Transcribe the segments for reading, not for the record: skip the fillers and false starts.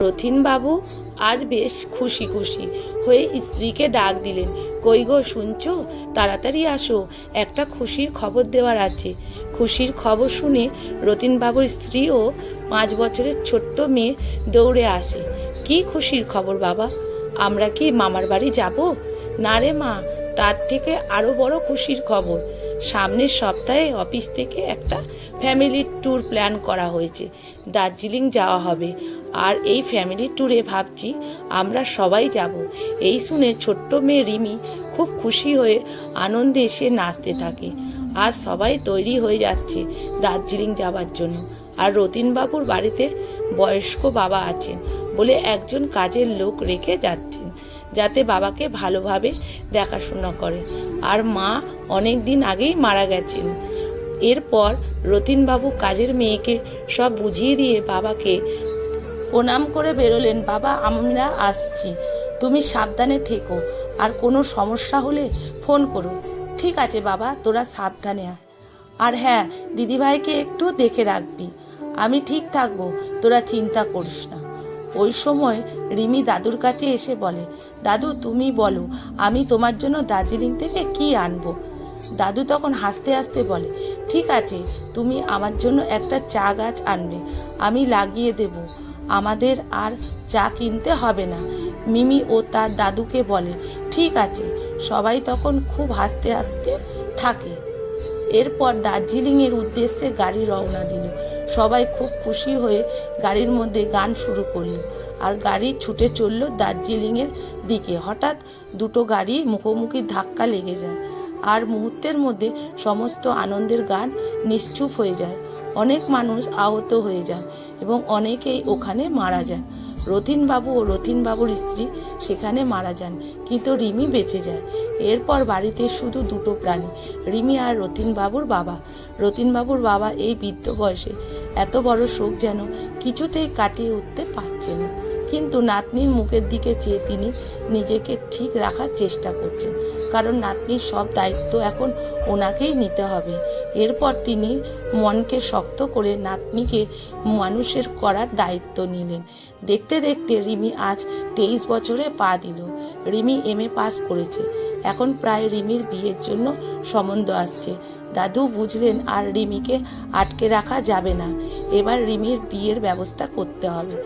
রথীনবাবু আজ বেশ খুশি খুশি হয়ে স্ত্রীকে ডাক দিলেন। কই গো, শুনছো? তাড়াতাড়ি আসো, একটা খুশির খবর দেওয়ার আছে। খুশির খবর শুনে রথীনবাবুর স্ত্রী ও 5 বছরের ছোট্ট মেয়ে দৌড়ে আসে। কি খুশির খবর বাবা? আমরা কি মামার বাড়ি যাব? না রে মা, তার থেকে আরো বড় খুশির খবর। সামনের সপ্তাহে অফিস থেকে একটা ফ্যামিলি ট্যুর প্ল্যান করা হয়েছে। দার্জিলিং যাওয়া হবে। আর এই ফ্যামিলি ট্যুরে ভাবছি আমরা সবাই যাব। এই শুনে ছোট্ট মেয়ে রিমি খুব খুশি হয়ে আনন্দে এসে নাচতে থাকে। আর সবাই তৈরি হয়ে যাচ্ছে দার্জিলিং যাবার জন্য। আর রথীনবাবুর বাড়িতে বয়স্ক বাবা আছেন বলে একজন কাজের লোক রেখে যাচ্ছেন, যাতে বাবাকে ভালোভাবে দেখাশোনা করে। আর মা অনেক দিন আগেই মারা গেছেন। এরপর রথীনবাবু কাজের মেয়েকে সব বুঝিয়ে দিয়ে বাবাকে প্রণাম করে বেরোলেন। বাবা, আমরা আসছি, তুমি সাবধানে থেকো, আর কোনো সমস্যা হলে ফোন করো। ঠিক আছে বাবা, তোরা সাবধানে আয়। আর হ্যাঁ, দিদিভাইকে একটু দেখে রাখবি। আমি ঠিক থাকবো, তোরা চিন্তা করিস না। ওই সময় রিমি দাদুর কাছে এসে বলে, দাদু তুমি বলো, আমি তোমার জন্য দার্জিলিং থেকে কি আনবো? দাদু তখন হাসতে হাসতে বলে, ঠিক আছে, তুমি আমার জন্য একটা চা গাছ আনবে, আমি লাগিয়ে দেব। আমাদের আর চা কিনতে হবে না। মিমি ও তার দাদুকে বলে, ঠিক আছে। সবাই তখন খুব হাসতে হাসতে থাকে। এরপর দার্জিলিংয়ের উদ্দেশ্যে গাড়ি রওনা দিল। সবাই খুব খুশি হয়ে গাড়ির মধ্যে গান শুরু করলো, আর গাড়ি ছুটে চলল দার্জিলিংয়ের দিকে। হঠাৎ দুটো গাড়ি মুখোমুখি ধাক্কা লেগে যায়, আর মুহূর্তের মধ্যে সমস্ত আনন্দের গান নিশ্চুপ হয়ে যায়। অনেক মানুষ আহত হয়ে যায় এবং অনেকেই ওখানে মারা যায়। রথীনবাবু ও রথীনবাবুর স্ত্রী সেখানে মারা যান, কিন্তু রিমি বেঁচে যায়। এরপর বাড়িতে শুধু দুটো প্রাণী, রিমি আর রথীনবাবুর বাবা। রথীনবাবুর বাবা এই বৃদ্ধ বয়সে এত বড় শোক যেন কিছুতেই কাটিয়ে উঠতে পারছেন না, কিন্তু নাতনির মুখের দিকে চেয়ে তিনি নিজেকে ঠিক রাখার চেষ্টা করছেন, কারণ নাতনির সব দায়িত্ব এখন ওনাকেই নিতে হবে। এরপর তিনি মনকে শক্ত করে নাতনিকে মানুষের করার দায়িত্ব নিলেন। দেখতে দেখতে রিমি আজ 23 বছরে পা দিল। রিমি MA পাস করেছে। এখন প্রায় রিমির বিয়ের জন্য সম্বন্ধ আসছে। দাদু বুঝলেন আর রিমিকে আটকে রাখা যাবে না। এবার রিমির বিয়ের ব্যবস্থা করতে হবে।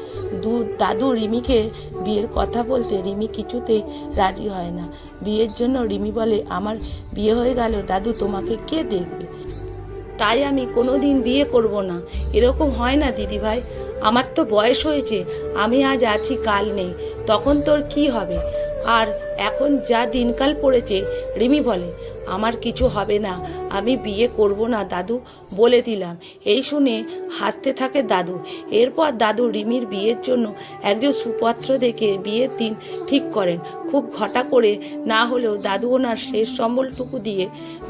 দাদু রিমিকে বিয়ের কথা বলতে রিমি কিছুতেই রাজি হয় না। বিয়ের জন্য রিমি বলে, আমার বিয়ে হয়ে গেল দাদু, তোমাকে কে দেখবে? তাই আমি কোনোদিন বিয়ে করব না। এরকম হয় না দিদিভাই, আমার তো বয়স হয়েছে, আমি আজ আছি কাল নেই, তখন তোর কি হবে? আর এখন যা দিনকাল পড়েছে। রিমি বলে, আমার কিছু হবে না, আমি বিয়ে করব না দাদু, বলে দিলাম। এই শুনে হাসতে থাকে দাদু। এরপর দাদু রিমির বিয়ের জন্য একজন সুপাত্র দেখে বিয়ের দিন ঠিক করেন। খুব ঘটা করে না হলেও দাদু ওনার শেষ সম্বলটুকু দিয়ে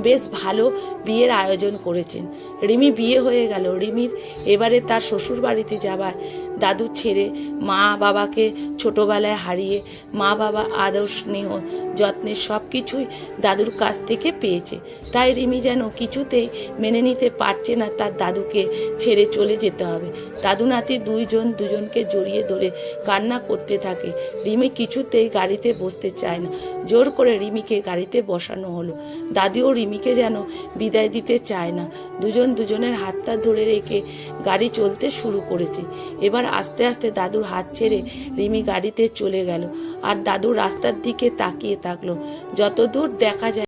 বেশ ভালো বিয়ের আয়োজন করেছেন। রিমি বিয়ে হয়ে গেল। রিমির এবারে তার শ্বশুর বাড়িতে যাবার দাদু ছেড়ে মা বাবাকে ছোটবেলায় হারিয়ে মা বাবা আদর স্নেহ যত্নের সব কিছুই দাদুর কাছ থেকে পেয়েছে। তাই রিমি যেন কিছুতেই মেনে নিতে পারছে না তার দাদুকে ছেড়ে চলে যেতে হবে। দাদু নাতি দুজনকে জড়িয়ে ধরে কান্না করতে থাকে। রিমি কিছুতেই গাড়িতে বসতে চায় না। জোর করে রিমিকে গাড়িতে বসানো হলো। দাদিও রিমিকে যেন বিদায় দিতে চায় না। দুজনের হাতটা ধরে রেখে গাড়ি চলতে শুরু করেছে। এবার আস্তে আস্তে দাদুর হাত ছেড়ে রিমি গাড়িতে চলে গেল, আর দাদু রাস্তার দিকে তাকিয়ে থাকলো। যতদূর দেখা যায়